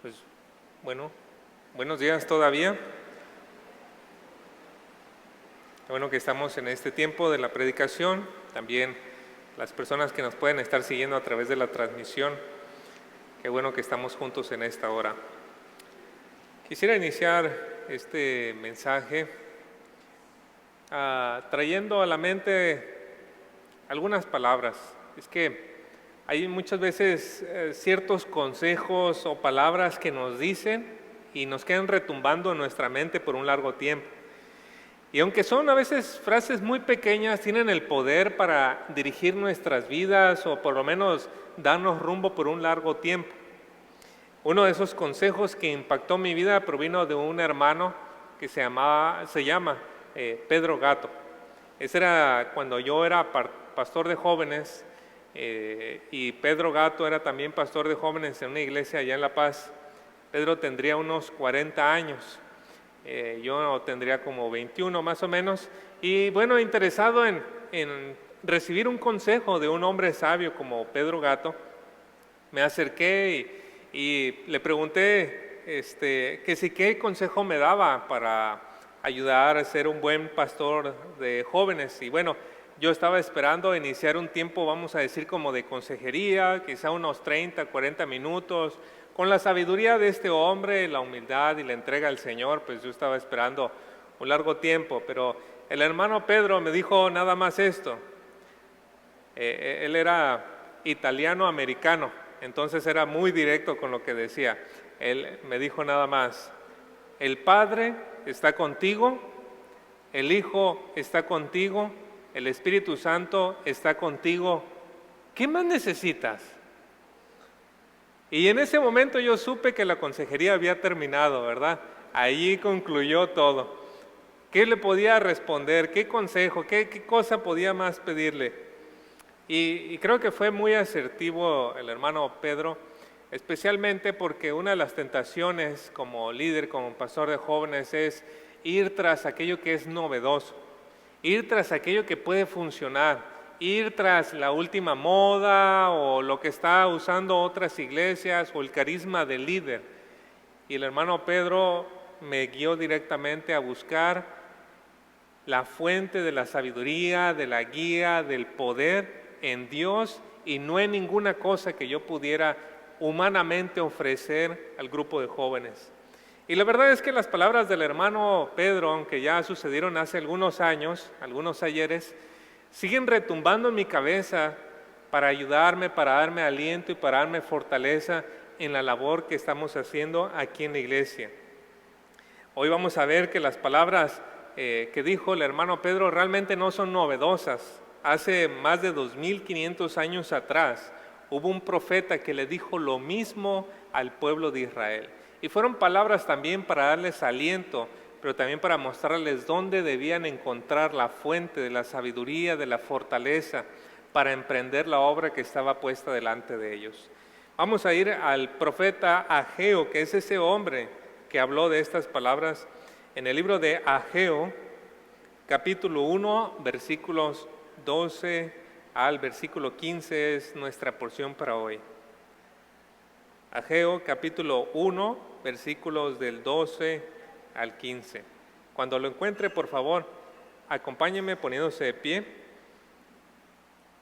Pues bueno, buenos días todavía. Qué bueno que estamos en este tiempo de la predicación. También las personas que nos pueden estar siguiendo a través de la transmisión. Qué bueno que estamos juntos en esta hora. Quisiera iniciar este mensaje trayendo a la mente algunas palabras. Es que hay muchas veces ciertos consejos o palabras que nos dicen y nos quedan retumbando en nuestra mente por un largo tiempo. Y aunque son a veces frases muy pequeñas, tienen el poder para dirigir nuestras vidas o por lo menos darnos rumbo por un largo tiempo. Uno de esos consejos que impactó mi vida provino de un hermano que se llama Pedro Gato. Ese era cuando yo era pastor de jóvenes y Pedro Gato era también pastor de jóvenes en una iglesia allá en La Paz. Pedro tendría unos 40 años. Yo tendría como 21 más o menos, y bueno, interesado en recibir un consejo de un hombre sabio como Pedro Gato, me acerqué y le pregunté que si qué consejo me daba para ayudar a ser un buen pastor de jóvenes. Y bueno, yo estaba esperando iniciar un tiempo, vamos a decir, como de consejería, quizá unos 30, 40 minutos, con la sabiduría de este hombre, la humildad y la entrega al Señor. Pues yo estaba esperando un largo tiempo, pero el hermano Pedro me dijo nada más esto. Él era italiano-americano, entonces era muy directo con lo que decía. Él me dijo nada más: el Padre está contigo, el Hijo está contigo, el Espíritu Santo está contigo. ¿Qué más necesitas? Y en ese momento yo supe que la consejería había terminado, ¿verdad? Allí concluyó todo. ¿Qué le podía responder? ¿Qué consejo? ¿Qué cosa podía más pedirle? Y creo que fue muy asertivo el hermano Pedro, especialmente porque una de las tentaciones como líder, como pastor de jóvenes, es ir tras aquello que es novedoso, ir tras aquello que puede funcionar, ir tras la última moda o lo que está usando otras iglesias o el carisma del líder. Y el hermano Pedro me guió directamente a buscar la fuente de la sabiduría, de la guía, del poder en Dios y no en ninguna cosa que yo pudiera humanamente ofrecer al grupo de jóvenes. Y la verdad es que las palabras del hermano Pedro, aunque ya sucedieron hace algunos años, algunos ayeres, siguen retumbando en mi cabeza para ayudarme, para darme aliento y para darme fortaleza en la labor que estamos haciendo aquí en la iglesia. Hoy vamos a ver que las palabras que dijo el hermano Pedro realmente no son novedosas. Hace más de 2500 años atrás hubo un profeta que le dijo lo mismo al pueblo de Israel. Y fueron palabras también para darles aliento, pero también para mostrarles dónde debían encontrar la fuente de la sabiduría, de la fortaleza, para emprender la obra que estaba puesta delante de ellos. Vamos a ir al profeta Ageo, que es ese hombre que habló de estas palabras en el libro de Ageo, capítulo 1, versículos 12 al versículo 15 es nuestra porción para hoy. Ageo, capítulo 1, versículos del 12 al 15. Cuando lo encuentre, por favor, acompáñeme poniéndose de pie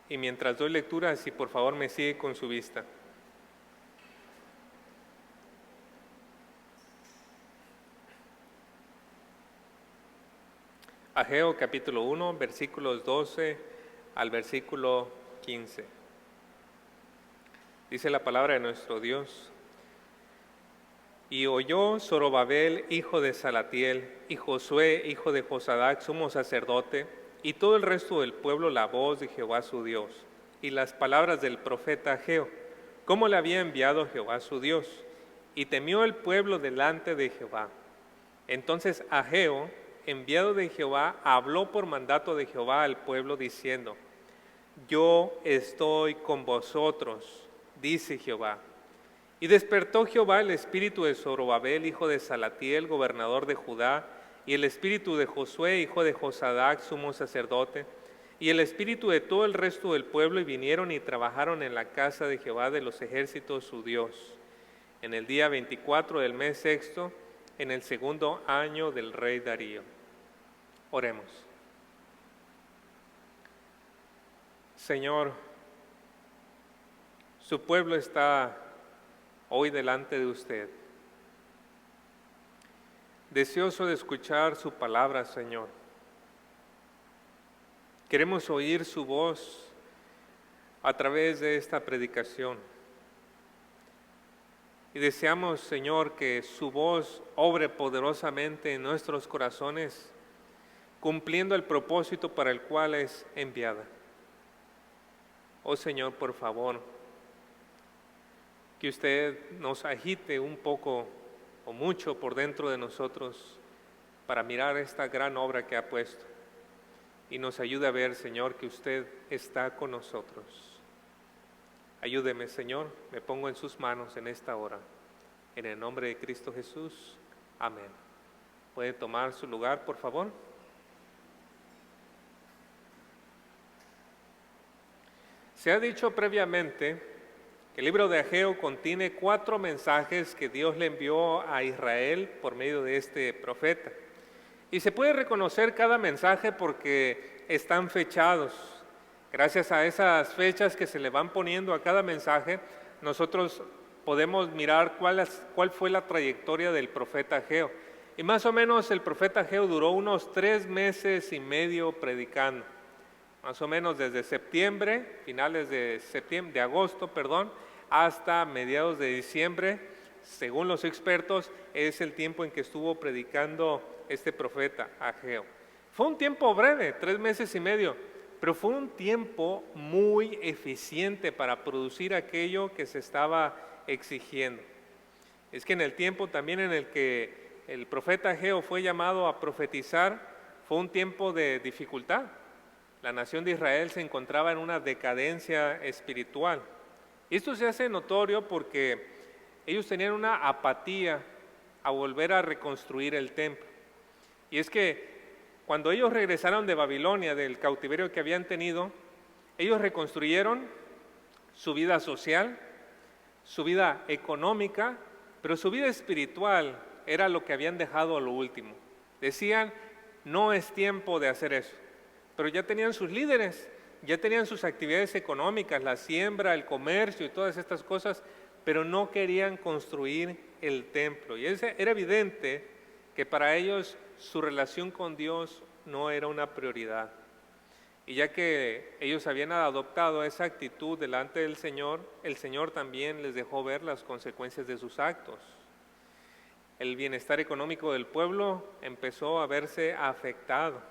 y mientras doy lectura, si por favor me sigue con su vista. Ageo capítulo 1, versículos 12 al versículo 15. Dice la palabra de nuestro Dios: y oyó Zorobabel, hijo de Salatiel, y Josué, hijo de Josadac, sumo sacerdote, y todo el resto del pueblo la voz de Jehová su Dios, y las palabras del profeta Ageo, cómo le había enviado Jehová su Dios, y temió el pueblo delante de Jehová. Entonces Ageo, enviado de Jehová, habló por mandato de Jehová al pueblo diciendo: yo estoy con vosotros, dice Jehová. Y despertó Jehová el espíritu de Zorobabel, hijo de Salatiel, gobernador de Judá, y el espíritu de Josué, hijo de Josadac, sumo sacerdote, y el espíritu de todo el resto del pueblo, y vinieron y trabajaron en la casa de Jehová de los ejércitos, su Dios. en el día 24 del mes sexto, en el segundo año del rey Darío. Oremos. Señor, su pueblo está hoy delante de usted, deseoso de escuchar su palabra, Señor. Queremos oír su voz a través de esta predicación. Y deseamos, Señor, que su voz obre poderosamente en nuestros corazones, cumpliendo el propósito para el cual es enviada. Oh Señor, por favor, que usted nos agite un poco o mucho por dentro de nosotros para mirar esta gran obra que ha puesto y nos ayude a ver, Señor, que usted está con nosotros. Ayúdeme, Señor, me pongo en sus manos en esta hora. En el nombre de Cristo Jesús. Amén. ¿Puede tomar su lugar, por favor? Se ha dicho previamente que el libro de Ageo contiene 4 mensajes que Dios le envió a Israel por medio de este profeta. Y se puede reconocer cada mensaje porque están fechados. Gracias a esas fechas que se le van poniendo a cada mensaje, nosotros podemos mirar cuál fue la trayectoria del profeta Ageo. Y más o menos el profeta Ageo duró unos 3 meses y medio predicando. Más o menos desde septiembre, finales de agosto, hasta mediados de diciembre, según los expertos, es el tiempo en que estuvo predicando este profeta Ageo. Fue un tiempo breve, 3 meses y medio, pero fue un tiempo muy eficiente para producir aquello que se estaba exigiendo. Es que en el tiempo también en el que el profeta Ageo fue llamado a profetizar, fue un tiempo de dificultad. La nación de Israel se encontraba en una decadencia espiritual. Esto se hace notorio porque ellos tenían una apatía a volver a reconstruir el templo. Y es que cuando ellos regresaron de Babilonia, del cautiverio que habían tenido, ellos reconstruyeron su vida social, su vida económica, pero su vida espiritual era lo que habían dejado a lo último. Decían, no es tiempo de hacer eso. Pero ya tenían sus líderes, ya tenían sus actividades económicas, la siembra, el comercio y todas estas cosas, pero no querían construir el templo. Y era evidente que para ellos su relación con Dios no era una prioridad. Y ya que ellos habían adoptado esa actitud delante del Señor, el Señor también les dejó ver las consecuencias de sus actos. El bienestar económico del pueblo empezó a verse afectado.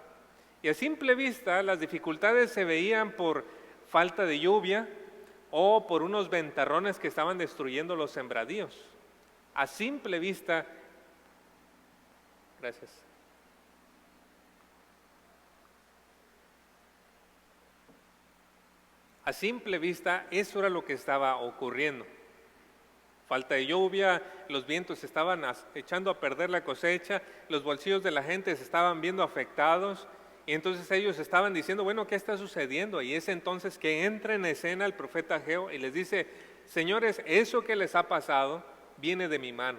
Y a simple vista las dificultades se veían por falta de lluvia o por unos ventarrones que estaban destruyendo los sembradíos. A simple vista, gracias. A simple vista eso era lo que estaba ocurriendo. Falta de lluvia, los vientos estaban echando a perder la cosecha, los bolsillos de la gente se estaban viendo afectados. Y entonces ellos estaban diciendo, bueno, ¿qué está sucediendo? Y es entonces que entra en escena el profeta Ageo y les dice, señores, eso que les ha pasado viene de mi mano.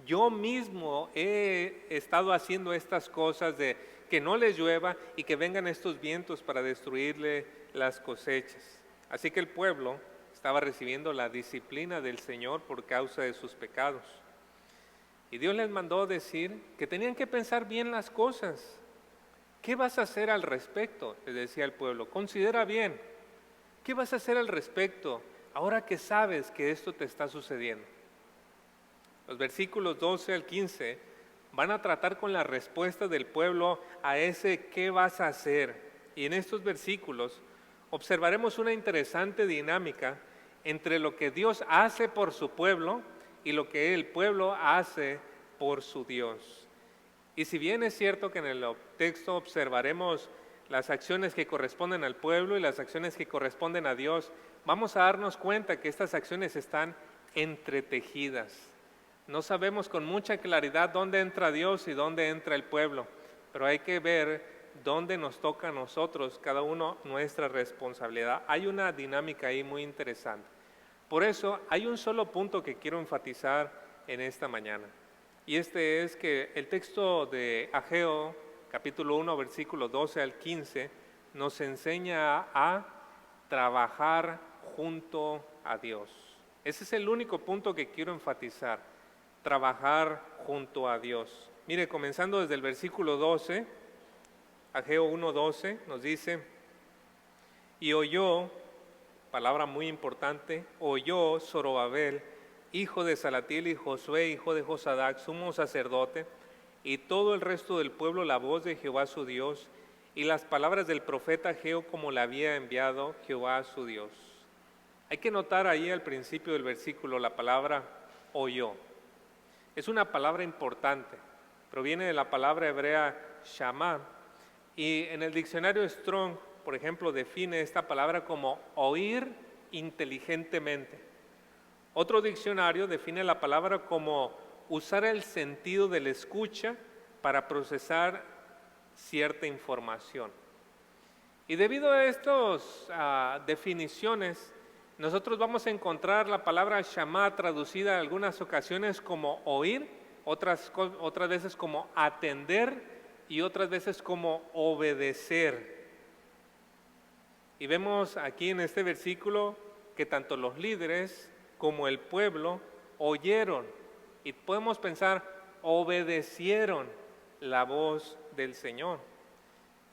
Yo mismo he estado haciendo estas cosas de que no les llueva y que vengan estos vientos para destruirle las cosechas. Así que el pueblo estaba recibiendo la disciplina del Señor por causa de sus pecados. Y Dios les mandó decir que tenían que pensar bien las cosas. ¿Qué vas a hacer al respecto?, les decía el pueblo. Considera bien. ¿Qué vas a hacer al respecto ahora que sabes que esto te está sucediendo? Los versículos 12 al 15 van a tratar con la respuesta del pueblo a ese ¿qué vas a hacer? Y en estos versículos observaremos una interesante dinámica entre lo que Dios hace por su pueblo y lo que el pueblo hace por su Dios. Y si bien es cierto que en el texto observaremos las acciones que corresponden al pueblo y las acciones que corresponden a Dios, vamos a darnos cuenta que estas acciones están entretejidas. No sabemos con mucha claridad dónde entra Dios y dónde entra el pueblo, pero hay que ver dónde nos toca a nosotros, cada uno nuestra responsabilidad. Hay una dinámica ahí muy interesante. Por eso hay un solo punto que quiero enfatizar en esta mañana. Y este es que el texto de Ageo, capítulo 1, versículo 12 al 15, nos enseña a trabajar junto a Dios. Ese es el único punto que quiero enfatizar, trabajar junto a Dios. Mire, comenzando desde el versículo 12, Ageo 1:12 nos dice, y oyó, palabra muy importante, oyó Zorobabel, hijo de Salatiel, y Josué, hijo de Josadac, sumo sacerdote, y todo el resto del pueblo la voz de Jehová su Dios, y las palabras del profeta Ageo como la había enviado Jehová su Dios. Hay que notar ahí al principio del versículo la palabra oyó. Es una palabra importante, proviene de la palabra hebrea shamá, y en el diccionario Strong, por ejemplo, define esta palabra como oír inteligentemente. Otro diccionario define la palabra como usar el sentido de la escucha para procesar cierta información. Y debido a estas definiciones, nosotros vamos a encontrar la palabra shamá traducida en algunas ocasiones como oír, otras veces como atender y otras veces como obedecer. Y vemos aquí en este versículo que tanto los líderes como el pueblo oyeron y podemos pensar, obedecieron la voz del Señor.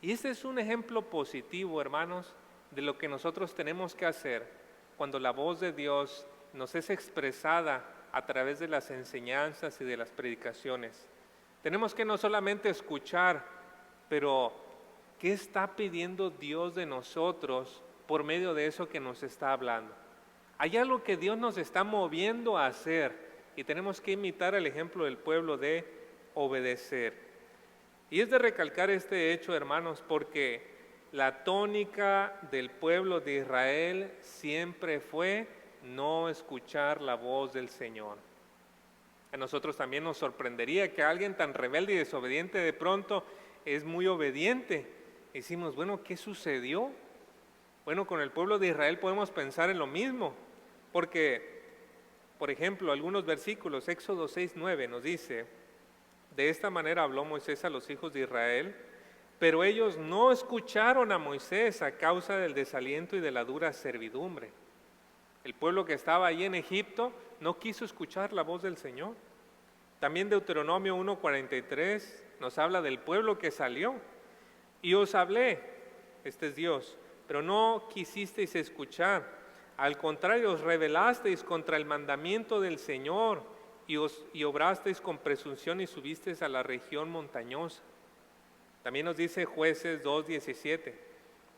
Y este es un ejemplo positivo, hermanos, de lo que nosotros tenemos que hacer cuando la voz de Dios nos es expresada a través de las enseñanzas y de las predicaciones. Tenemos que no solamente escuchar, pero ¿qué está pidiendo Dios de nosotros por medio de eso que nos está hablando? Hay algo que Dios nos está moviendo a hacer y tenemos que imitar el ejemplo del pueblo de obedecer. Y es de recalcar este hecho, hermanos, porque la tónica del pueblo de Israel siempre fue no escuchar la voz del Señor. A nosotros también nos sorprendería que alguien tan rebelde y desobediente de pronto es muy obediente. Decimos, bueno, ¿qué sucedió? Bueno, con el pueblo de Israel podemos pensar en lo mismo, porque, por ejemplo, algunos versículos, Éxodo 6:9 nos dice, de esta manera habló Moisés a los hijos de Israel, pero ellos no escucharon a Moisés a causa del desaliento y de la dura servidumbre. El pueblo que estaba allí en Egipto no quiso escuchar la voz del Señor. También Deuteronomio 1:43 nos habla del pueblo que salió. Y os hablé, este es Dios, pero no quisisteis escuchar. Al contrario, os rebelasteis contra el mandamiento del Señor y obrasteis con presunción y subisteis a la región montañosa. También nos dice Jueces 2:17,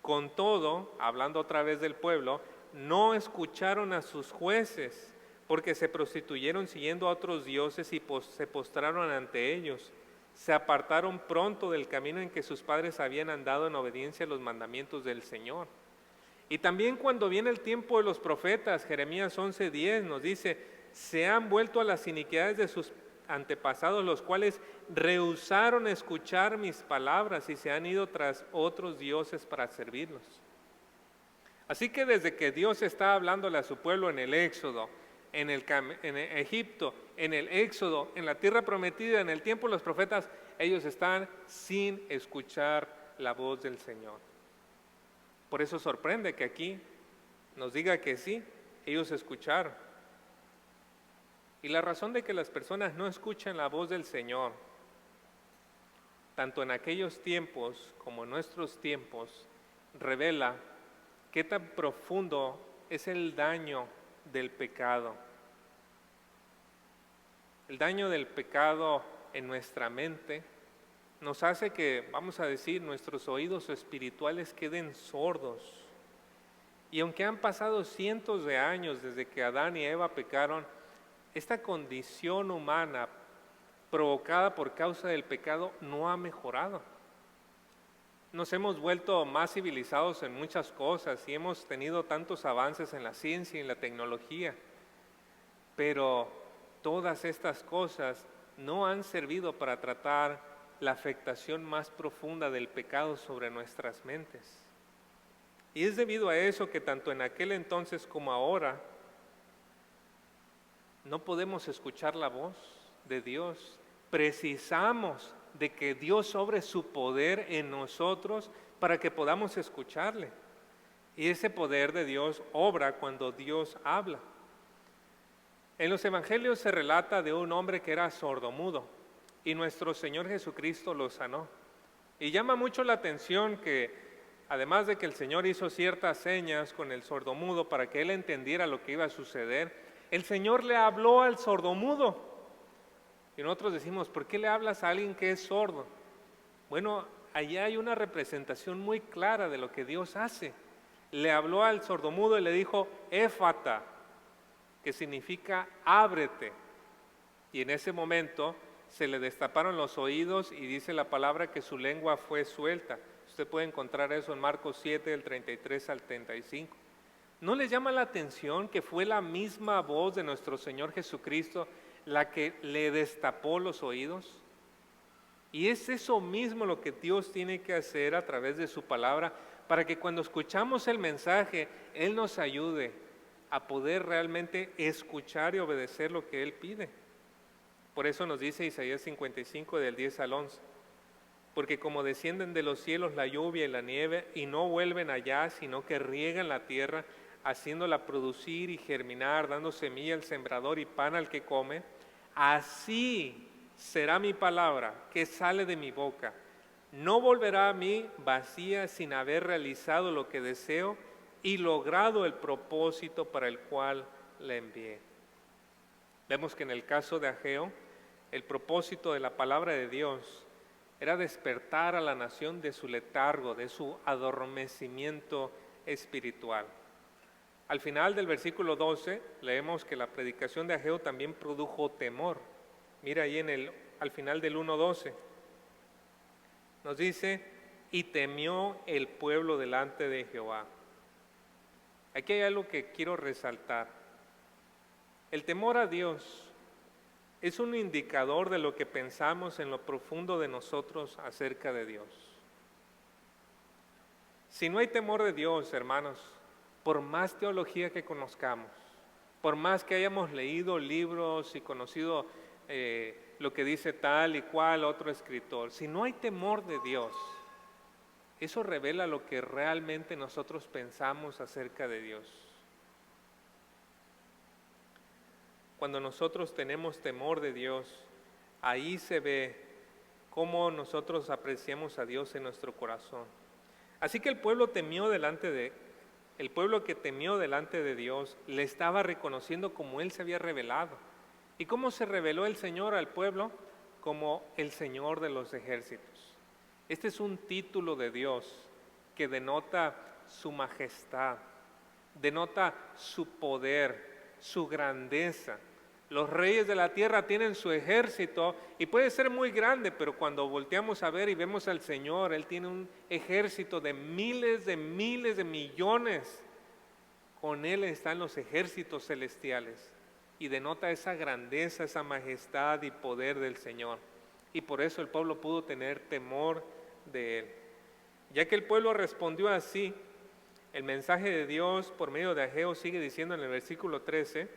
con todo, hablando otra vez del pueblo, no escucharon a sus jueces, porque se prostituyeron siguiendo a otros dioses y se postraron ante ellos. Se apartaron pronto del camino en que sus padres habían andado en obediencia a los mandamientos del Señor. Y también cuando viene el tiempo de los profetas, Jeremías 11:10 nos dice, se han vuelto a las iniquidades de sus antepasados, los cuales rehusaron escuchar mis palabras y se han ido tras otros dioses para servirlos. Así que desde que Dios está hablándole a su pueblo en el Éxodo, en Egipto, en el Éxodo, en la tierra prometida, en el tiempo de los profetas, ellos están sin escuchar la voz del Señor. Por eso sorprende que aquí nos diga que sí, ellos escucharon. Y la razón de que las personas no escuchan la voz del Señor, tanto en aquellos tiempos como en nuestros tiempos, revela qué tan profundo es el daño del pecado. El daño del pecado en nuestra mente nos hace que, vamos a decir, nuestros oídos espirituales queden sordos. Y aunque han pasado cientos de años desde que Adán y Eva pecaron, esta condición humana provocada por causa del pecado no ha mejorado. Nos hemos vuelto más civilizados en muchas cosas y hemos tenido tantos avances en la ciencia y en la tecnología, pero todas estas cosas no han servido para tratar la afectación más profunda del pecado sobre nuestras mentes. Y es debido a eso que tanto en aquel entonces como ahora no podemos escuchar la voz de Dios. Precisamos de que Dios obre su poder en nosotros para que podamos escucharle. Y ese poder de Dios obra cuando Dios habla. En los evangelios se relata de un hombre que era sordomudo y nuestro Señor Jesucristo lo sanó. Y llama mucho la atención que, además de que el Señor hizo ciertas señas con el sordomudo para que él entendiera lo que iba a suceder, el Señor le habló al sordomudo. Y nosotros decimos, ¿por qué le hablas a alguien que es sordo? Bueno, allá hay una representación muy clara de lo que Dios hace. Le habló al sordomudo y le dijo, éfata, que significa ábrete. Y en ese momento se le destaparon los oídos y dice la palabra que su lengua fue suelta. Usted puede encontrar eso en Marcos 7, del 33 al 35. ¿No les llama la atención que fue la misma voz de nuestro Señor Jesucristo la que le destapó los oídos? Y es eso mismo lo que Dios tiene que hacer a través de su palabra para que cuando escuchamos el mensaje, Él nos ayude a poder realmente escuchar y obedecer lo que Él pide. Por eso nos dice Isaías 55 del 10 al 11. Porque como descienden de los cielos la lluvia y la nieve y no vuelven allá, sino que riegan la tierra, haciéndola producir y germinar, dando semilla al sembrador y pan al que come, así será mi palabra que sale de mi boca. No volverá a mí vacía sin haber realizado lo que deseo y logrado el propósito para el cual la envié. Vemos que en el caso de Ageo, el propósito de la palabra de Dios era despertar a la nación de su letargo, de su adormecimiento espiritual. Al final del versículo 12 leemos que la predicación de Ageo también produjo temor. Mira ahí al final del 1:12. Nos dice, y temió el pueblo delante de Jehová. Aquí hay algo que quiero resaltar. El temor a Dios es un indicador de lo que pensamos en lo profundo de nosotros acerca de Dios. Si no hay temor de Dios, hermanos, por más teología que conozcamos, por más que hayamos leído libros y conocido lo que dice tal y cual otro escritor, si no hay temor de Dios, eso revela lo que realmente nosotros pensamos acerca de Dios. Cuando nosotros tenemos temor de Dios, ahí se ve cómo nosotros apreciamos a Dios en nuestro corazón. Así que el pueblo que temió delante de Dios le estaba reconociendo como Él se había revelado. ¿Y cómo se reveló el Señor al pueblo? Como el Señor de los ejércitos. Este es un título de Dios que denota su majestad, denota su poder, su grandeza. Los reyes de la tierra tienen su ejército y puede ser muy grande, pero cuando volteamos a ver y vemos al Señor, Él tiene un ejército de miles de millones. Con Él están los ejércitos celestiales y denota esa grandeza, esa majestad y poder del Señor. Y por eso el pueblo pudo tener temor de Él. Ya que el pueblo respondió así, el mensaje de Dios por medio de Ageo sigue diciendo en el versículo 13,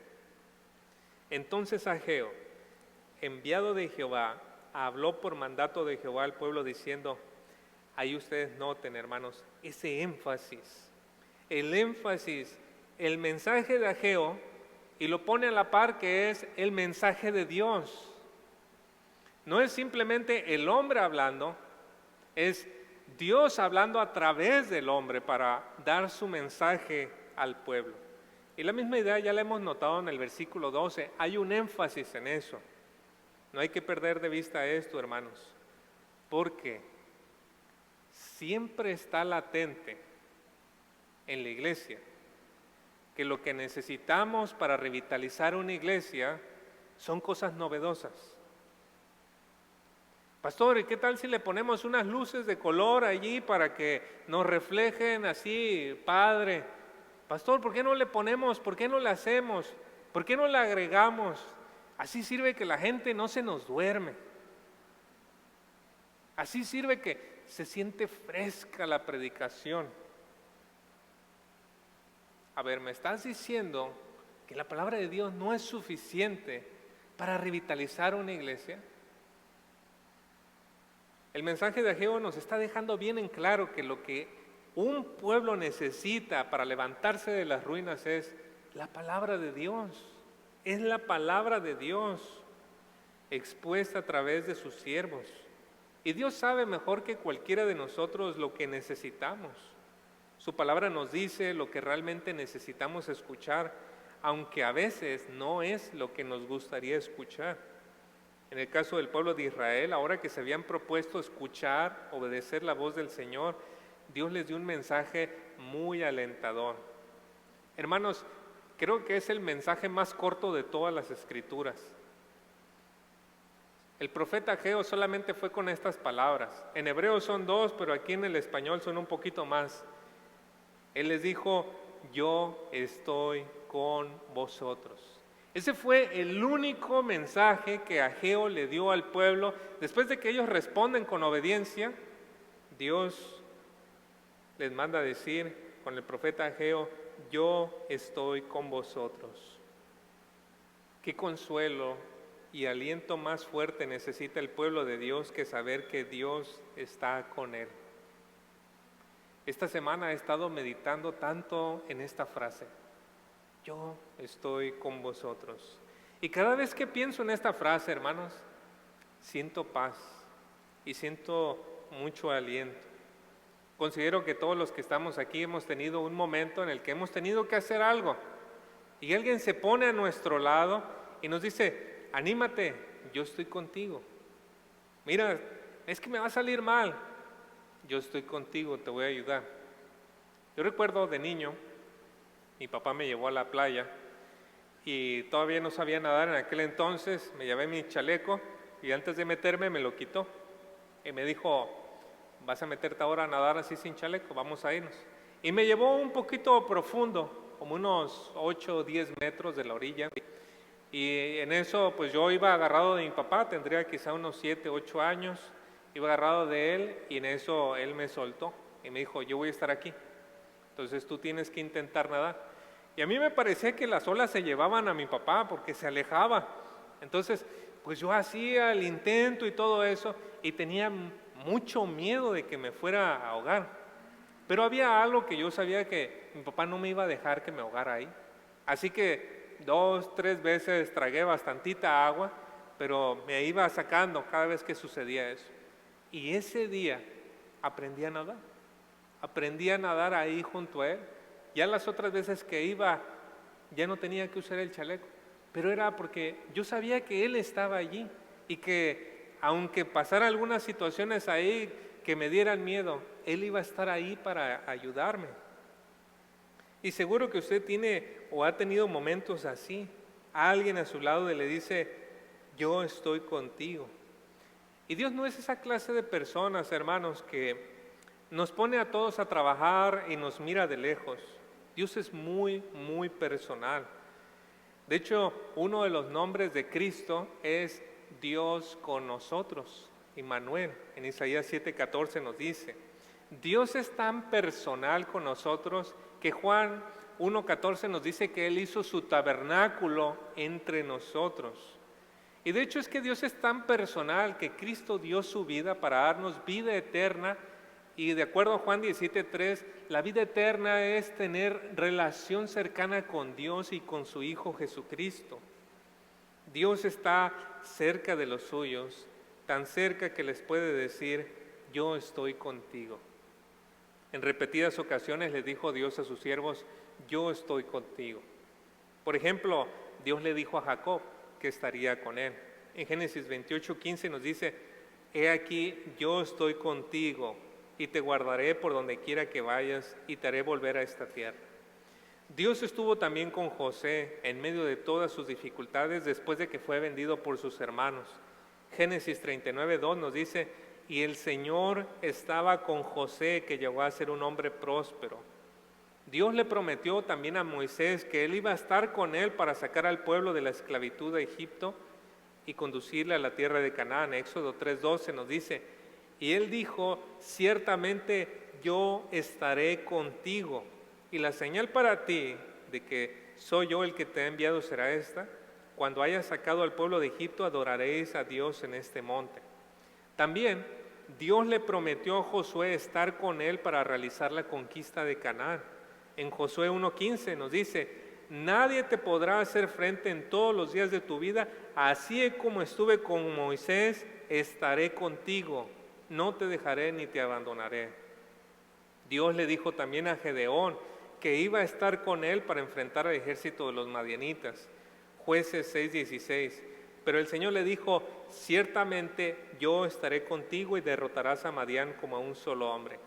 entonces Ageo, enviado de Jehová, habló por mandato de Jehová al pueblo diciendo, ahí ustedes noten, hermanos, ese énfasis, el mensaje de Ageo, y lo pone a la par que es el mensaje de Dios. No es simplemente el hombre hablando, es Dios hablando a través del hombre para dar su mensaje al pueblo. Y la misma idea ya la hemos notado en el versículo 12, hay un énfasis en eso. No hay que perder de vista esto, hermanos, porque siempre está latente en la iglesia que lo que necesitamos para revitalizar una iglesia son cosas novedosas. Pastor, ¿y qué tal si le ponemos unas luces de color allí para que nos reflejen así, padre? Pastor, ¿por qué no le ponemos, por qué no le hacemos, por qué no le agregamos? Así sirve que la gente no se nos duerme. Así sirve que se siente fresca la predicación. A ver, me estás diciendo que la palabra de Dios no es suficiente para revitalizar una iglesia? El mensaje de Ageo nos está dejando bien en claro que lo que un pueblo necesita para levantarse de las ruinas es la palabra de Dios. Es la palabra de Dios expuesta a través de sus siervos. Y Dios sabe mejor que cualquiera de nosotros lo que necesitamos. Su palabra nos dice lo que realmente necesitamos escuchar, aunque a veces no es lo que nos gustaría escuchar. En el caso del pueblo de Israel, ahora que se habían propuesto escuchar, obedecer la voz del Señor, Dios les dio un mensaje muy alentador. Hermanos, creo que es el mensaje más corto de todas las Escrituras. El profeta Ageo solamente fue con estas palabras. En hebreo son 2, pero aquí en el español son un poquito más. Él les dijo: yo estoy con vosotros. Ese fue el único mensaje que Ageo le dio al pueblo. Después de que ellos responden con obediencia, Dios les manda a decir con el profeta Ageo: yo estoy con vosotros. Qué consuelo y aliento más fuerte necesita el pueblo de Dios que saber que Dios está con él. Esta semana he estado meditando tanto en esta frase: yo estoy con vosotros. Y cada vez que pienso en esta frase, hermanos, siento paz y siento mucho aliento. Considero que todos los que estamos aquí hemos tenido un momento en el que hemos tenido que hacer algo y alguien se pone a nuestro lado y nos dice: anímate, yo estoy contigo. Mira, es que me va a salir mal, yo estoy contigo, te voy a ayudar. Yo recuerdo de niño, mi papá me llevó a la playa y todavía no sabía nadar en aquel entonces. Me llevé mi chaleco y antes de meterme me lo quitó y me dijo: vas a meterte ahora a nadar así sin chaleco, vamos a irnos. Y me llevó un poquito profundo, como unos 8 o 10 metros de la orilla, y en eso pues yo iba agarrado de mi papá, tendría quizá unos 7, 8 años, iba agarrado de él y en eso él me soltó y me dijo: yo voy a estar aquí, entonces tú tienes que intentar nadar. Y a mí me parecía que las olas se llevaban a mi papá porque se alejaba. Entonces, pues yo hacía el intento y todo eso y tenía mucho miedo de que me fuera a ahogar. Pero había algo que yo sabía, que mi papá no me iba a dejar que me ahogara ahí. Así que 2, 3 veces tragué bastantita agua, pero me iba sacando cada vez que sucedía eso. Y ese día aprendí a nadar. Aprendí a nadar ahí junto a él. Ya las otras veces que iba, ya no tenía que usar el chaleco, pero era porque yo sabía que él estaba allí y que aunque pasara algunas situaciones ahí que me dieran miedo, él iba a estar ahí para ayudarme. Y seguro que usted tiene o ha tenido momentos así. Alguien a su lado le dice: yo estoy contigo. Y Dios no es esa clase de personas, hermanos, que nos pone a todos a trabajar y nos mira de lejos. Dios es muy, muy personal. De hecho, uno de los nombres de Cristo es Dios con nosotros, Immanuel. En Isaías 7:14 nos dice: Dios es tan personal con nosotros que Juan 1:14 nos dice que Él hizo su tabernáculo entre nosotros. Y de hecho es que Dios es tan personal que Cristo dio su vida para darnos vida eterna. Y de acuerdo a Juan 17:3, la vida eterna es tener relación cercana con Dios y con su Hijo Jesucristo. Dios está cerca de los suyos, tan cerca que les puede decir: yo estoy contigo. En repetidas ocasiones les dijo Dios a sus siervos: yo estoy contigo. Por ejemplo, Dios le dijo a Jacob que estaría con él. En Génesis 28:15 nos dice: he aquí, yo estoy contigo y te guardaré por donde quiera que vayas y te haré volver a esta tierra. Dios estuvo también con José en medio de todas sus dificultades después de que fue vendido por sus hermanos. Génesis 39:2 nos dice: y el Señor estaba con José, que llegó a ser un hombre próspero. Dios le prometió también a Moisés que él iba a estar con él para sacar al pueblo de la esclavitud de Egipto y conducirle a la tierra de Canaán. Éxodo 3:12 nos dice: y él dijo: ciertamente yo estaré contigo, y la señal para ti de que soy yo el que te ha enviado será esta: cuando hayas sacado al pueblo de Egipto, adoraréis a Dios en este monte. También Dios le prometió a Josué estar con él para realizar la conquista de Canaán. En Josué 1:15 nos dice: nadie te podrá hacer frente en todos los días de tu vida, así como estuve con Moisés, estaré contigo, no te dejaré ni te abandonaré. Dios le dijo también a Gedeón que iba a estar con él para enfrentar al ejército de los madianitas. Jueces 6:16. Pero el Señor le dijo: ciertamente yo estaré contigo y derrotarás a Madián como a un solo hombre.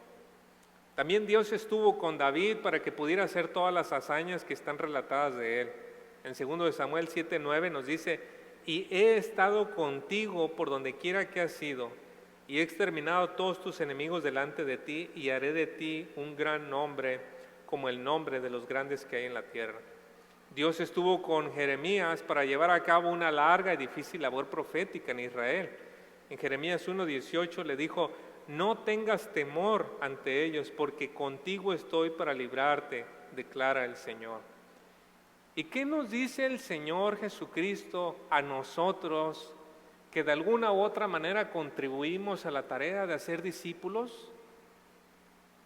También Dios estuvo con David para que pudiera hacer todas las hazañas que están relatadas de él. En 2 Samuel 7:9 nos dice: y he estado contigo por donde quiera que has ido, y he exterminado a todos tus enemigos delante de ti, y haré de ti un gran nombre, como el nombre de los grandes que hay en la tierra. Dios estuvo con Jeremías para llevar a cabo una larga y difícil labor profética en Israel. En Jeremías 1:18 le dijo: no tengas temor ante ellos, porque contigo estoy para librarte, declara el Señor. ¿Y qué nos dice el Señor Jesucristo a nosotros que de alguna u otra manera contribuimos a la tarea de hacer discípulos?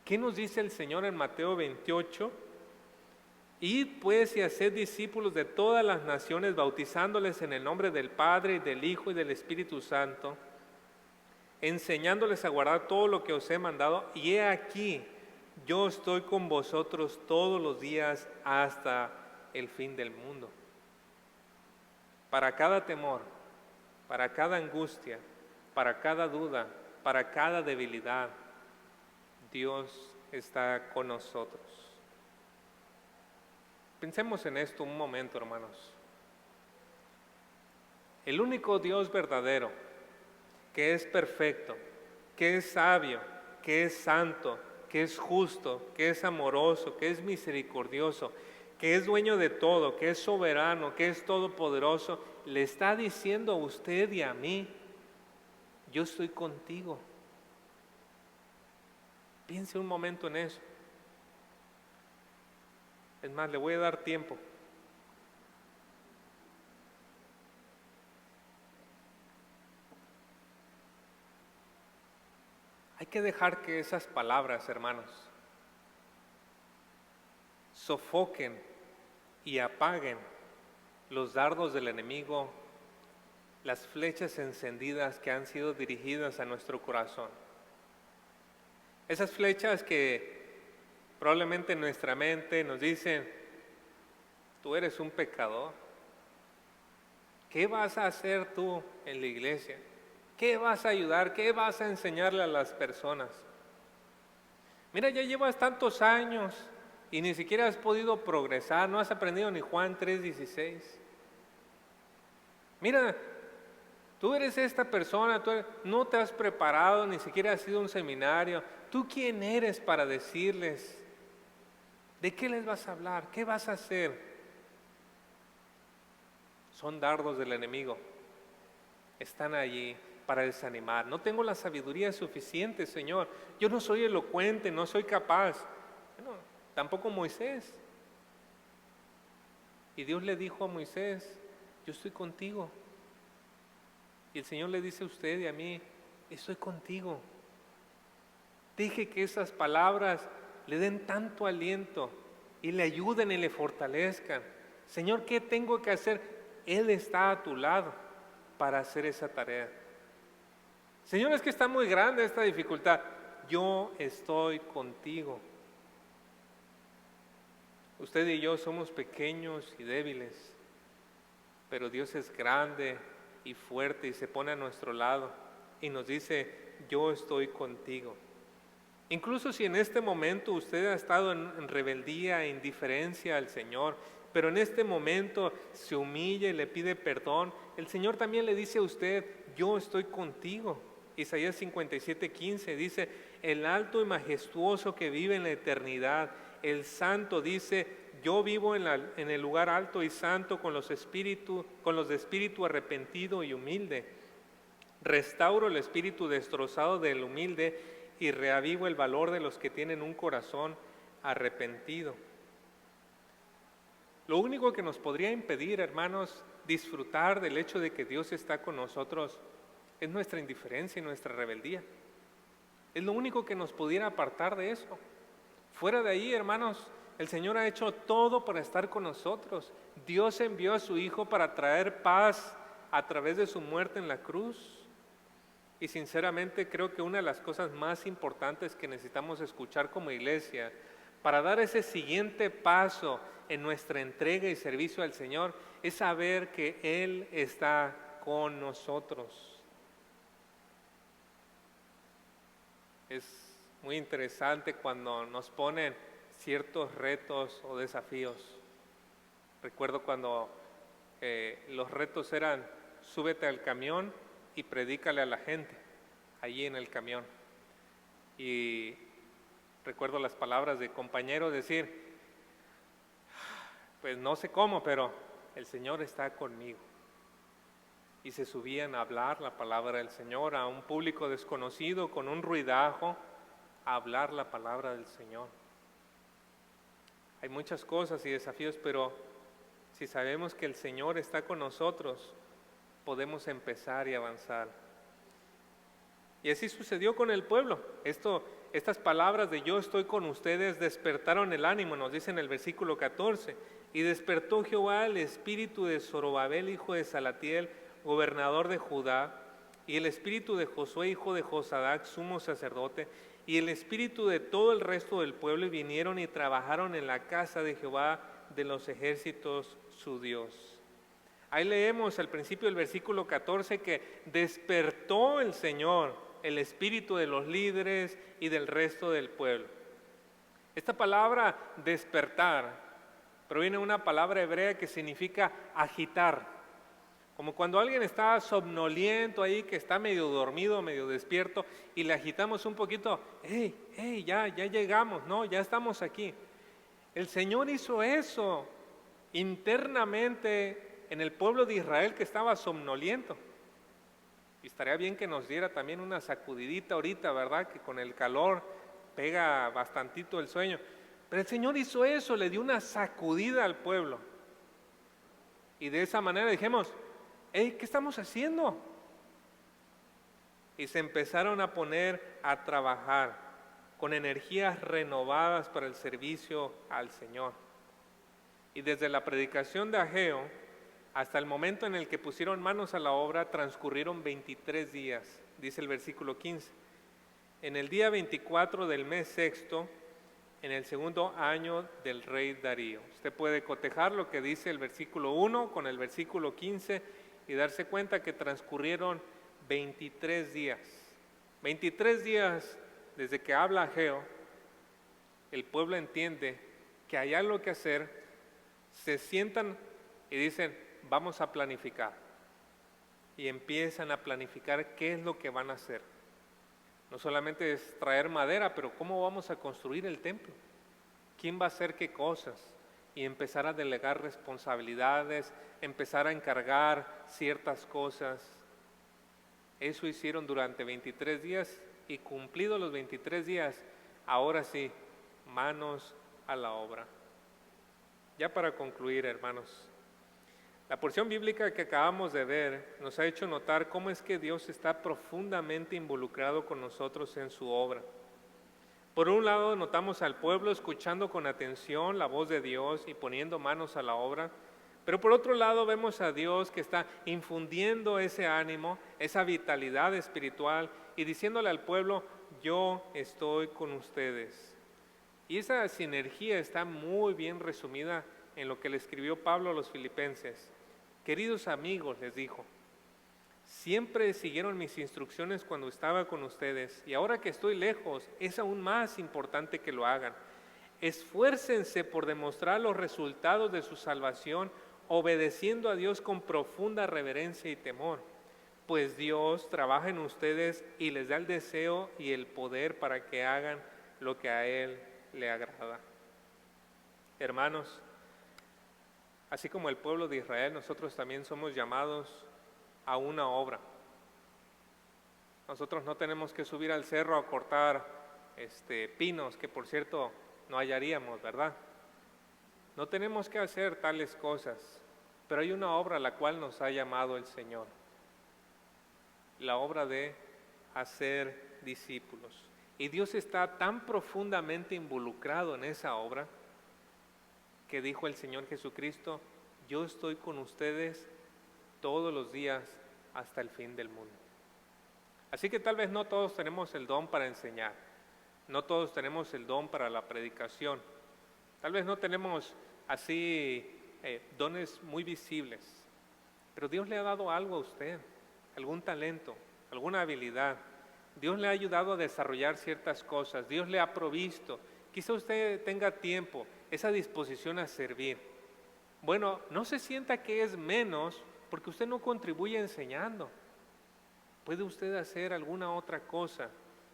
¿Qué nos dice el Señor en Mateo 28? Id pues y haced discípulos de todas las naciones, bautizándoles en el nombre del Padre, y del Hijo y del Espíritu Santo, enseñándoles a guardar todo lo que os he mandado, y he aquí, yo estoy con vosotros todos los días hasta el fin del mundo. Para cada temor, para cada angustia, para cada duda, para cada debilidad, Dios está con nosotros. Pensemos en esto un momento, hermanos. El único Dios verdadero, que es perfecto, que es sabio, que es santo, que es justo, que es amoroso, que es misericordioso, que es dueño de todo, que es soberano, que es todopoderoso, le está diciendo a usted y a mí: yo estoy contigo. Piense un momento en eso. Es más, le voy a dar tiempo. Hay que dejar que esas palabras, hermanos, sofoquen y apaguen los dardos del enemigo, las flechas encendidas que han sido dirigidas a nuestro corazón. Esas flechas que probablemente en nuestra mente nos dicen: tú eres un pecador. ¿Qué vas a hacer tú en la iglesia? ¿Qué vas a ayudar? ¿Qué vas a enseñarle a las personas? Mira, ya llevas tantos años y ni siquiera has podido progresar, no has aprendido ni Juan 3:16. Mira, tú eres esta persona, no te has preparado, ni siquiera has ido a un seminario. ¿Tú quién eres para decirles? ¿De qué les vas a hablar? ¿Qué vas a hacer? Son dardos del enemigo. Están allí para desanimar. No tengo la sabiduría suficiente, Señor. Yo no soy elocuente, no soy capaz. Bueno, tampoco Moisés. Y Dios le dijo a Moisés: yo estoy contigo. Y el Señor le dice a usted y a mí: estoy contigo. Deje que esas palabras le den tanto aliento y le ayuden y le fortalezcan. Señor, ¿qué tengo que hacer? Él está a tu lado para hacer esa tarea. Señor, es que está muy grande esta dificultad. Yo estoy contigo. Usted y yo somos pequeños y débiles, pero Dios es grande y fuerte y se pone a nuestro lado y nos dice: yo estoy contigo. Incluso si en este momento usted ha estado en rebeldía e indiferencia al Señor, pero en este momento se humilla y le pide perdón, el Señor también le dice a usted: yo estoy contigo. Isaías 57:15 dice: el alto y majestuoso que vive en la eternidad, el santo dice: yo vivo en el lugar alto y santo con los de espíritu arrepentido y humilde. Restauro el espíritu destrozado del humilde y reavivo el valor de los que tienen un corazón arrepentido. Lo único que nos podría impedir, hermanos, disfrutar del hecho de que Dios está con nosotros es nuestra indiferencia y nuestra rebeldía. Es lo único que nos pudiera apartar de eso. Fuera de ahí, hermanos, el Señor ha hecho todo para estar con nosotros. Dios envió a su Hijo para traer paz a través de su muerte en la cruz. Y sinceramente creo que una de las cosas más importantes que necesitamos escuchar como iglesia para dar ese siguiente paso en nuestra entrega y servicio al Señor es saber que Él está con nosotros. Es muy interesante cuando nos ponen ciertos retos o desafíos. Recuerdo cuando los retos eran: súbete al camión y predícale a la gente allí en el camión. Y recuerdo las palabras de compañeros decir: pues no sé cómo, pero el Señor está conmigo. Y se subían a hablar la palabra del Señor a un público desconocido con un ruidajo, a hablar la palabra del Señor. Hay muchas cosas y desafíos, pero si sabemos que el Señor está con nosotros, podemos empezar y avanzar. Y así sucedió con el pueblo. Estas palabras de yo estoy con ustedes despertaron el ánimo, nos dice en el versículo 14. Y despertó Jehová el espíritu de Zorobabel, hijo de Salatiel, gobernador de Judá, y el espíritu de Josué, hijo de Josadac, sumo sacerdote, y el espíritu de todo el resto del pueblo, y vinieron y trabajaron en la casa de Jehová de los ejércitos, su Dios. Ahí leemos al principio del versículo 14 que despertó el Señor el espíritu de los líderes y del resto del pueblo. Esta palabra despertar proviene de una palabra hebrea que significa agitar. Como cuando alguien está somnoliento ahí, que está medio dormido, medio despierto, y le agitamos un poquito: ¡hey, ya llegamos! No, ya estamos aquí. El Señor hizo eso internamente en el pueblo de Israel que estaba somnoliento. Y estaría bien que nos diera también una sacudidita ahorita, ¿verdad? Que con el calor pega bastantito el sueño. Pero el Señor hizo eso, le dio una sacudida al pueblo. Y de esa manera dijimos: ¿qué estamos haciendo? Y se empezaron a poner a trabajar con energías renovadas para el servicio al Señor. Y desde la predicación de Ageo hasta el momento en el que pusieron manos a la obra, transcurrieron 23 días, dice el versículo 15. En el día 24 del mes sexto, en el segundo año del rey Darío. Usted puede cotejar lo que dice el versículo 1 con el versículo 15 y darse cuenta que transcurrieron 23 días. 23 días desde que habla Ageo, el pueblo entiende que hay algo que hacer, se sientan y dicen: vamos a planificar. Y empiezan a planificar qué es lo que van a hacer. No solamente es traer madera, pero cómo vamos a construir el templo. ¿Quién va a hacer qué cosas? Y empezar a delegar responsabilidades, empezar a encargar ciertas cosas. Eso hicieron durante 23 días y cumplidos los 23 días, ahora sí, manos a la obra. Ya para concluir, hermanos, la porción bíblica que acabamos de ver nos ha hecho notar cómo es que Dios está profundamente involucrado con nosotros en su obra. Por un lado, notamos al pueblo escuchando con atención la voz de Dios y poniendo manos a la obra, pero por otro lado vemos a Dios que está infundiendo ese ánimo, esa vitalidad espiritual y diciéndole al pueblo: yo estoy con ustedes. Y esa sinergia está muy bien resumida en lo que le escribió Pablo a los filipenses. Queridos amigos, les dijo, siempre siguieron mis instrucciones cuando estaba con ustedes, y ahora que estoy lejos, es aún más importante que lo hagan. Esfuércense por demostrar los resultados de su salvación, obedeciendo a Dios con profunda reverencia y temor, pues Dios trabaja en ustedes y les da el deseo y el poder para que hagan lo que a Él le agrada. Hermanos, así como el pueblo de Israel, nosotros también somos llamados a una obra. Nosotros no tenemos que subir al cerro a cortar pinos, que por cierto no hallaríamos, ¿verdad? No tenemos que hacer tales cosas, pero hay una obra a la cual nos ha llamado el Señor, la obra de hacer discípulos. Y Dios está tan profundamente involucrado en esa obra que dijo el Señor Jesucristo: yo estoy con ustedes todos los días hasta el fin del mundo. Así que tal vez no todos tenemos el don para enseñar, no todos tenemos el don para la predicación, tal vez no tenemos así dones muy visibles, pero Dios le ha dado algo a usted, algún talento, alguna habilidad. Dios le ha ayudado a desarrollar ciertas cosas, Dios le ha provisto. Quizá usted tenga tiempo, esa disposición a servir. Bueno, no se sienta que es menos porque usted no contribuye enseñando. Puede usted hacer alguna otra cosa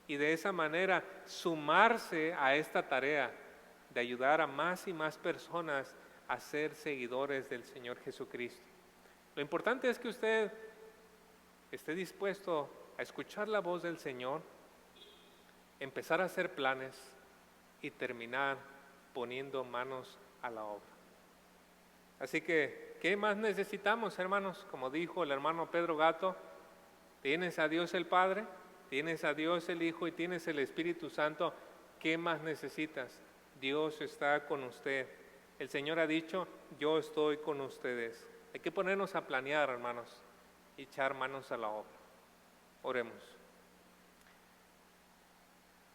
y de esa manera sumarse a esta tarea de ayudar a más y más personas a ser seguidores del Señor Jesucristo. Lo importante es que usted esté dispuesto a escuchar la voz del Señor, empezar a hacer planes y terminar poniendo manos a la obra. Así que, ¿qué más necesitamos, hermanos? Como dijo el hermano Pedro Gato, tienes a Dios el Padre, tienes a Dios el Hijo y tienes el Espíritu Santo. ¿Qué más necesitas? Dios está con usted. El Señor ha dicho: yo estoy con ustedes. Hay que ponernos a planear, hermanos, y echar manos a la obra. Oremos.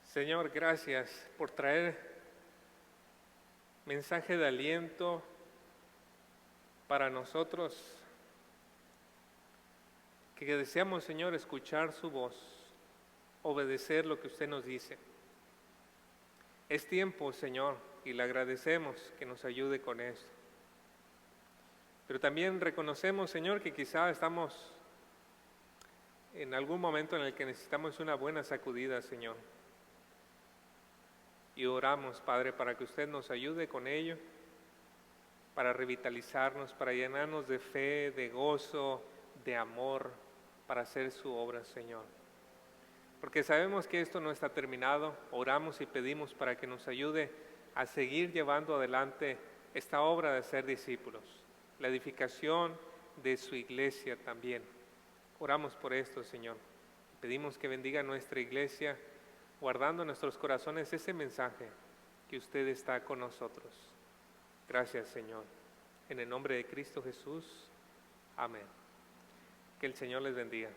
Señor, gracias por traer mensaje de aliento para nosotros, que deseamos, Señor, escuchar su voz, obedecer lo que usted nos dice. Es tiempo, Señor, y le agradecemos que nos ayude con esto. Pero también reconocemos, Señor, que quizá estamos en algún momento en el que necesitamos una buena sacudida, Señor. Y oramos, Padre, para que usted nos ayude con ello, para revitalizarnos, para llenarnos de fe, de gozo, de amor, para hacer su obra, Señor. Porque sabemos que esto no está terminado, oramos y pedimos para que nos ayude a seguir llevando adelante esta obra de ser discípulos, la edificación de su iglesia también. Oramos por esto, Señor. Pedimos que bendiga nuestra iglesia, guardando en nuestros corazones ese mensaje que usted está con nosotros. Gracias, Señor. En el nombre de Cristo Jesús. Amén. Que el Señor les bendiga.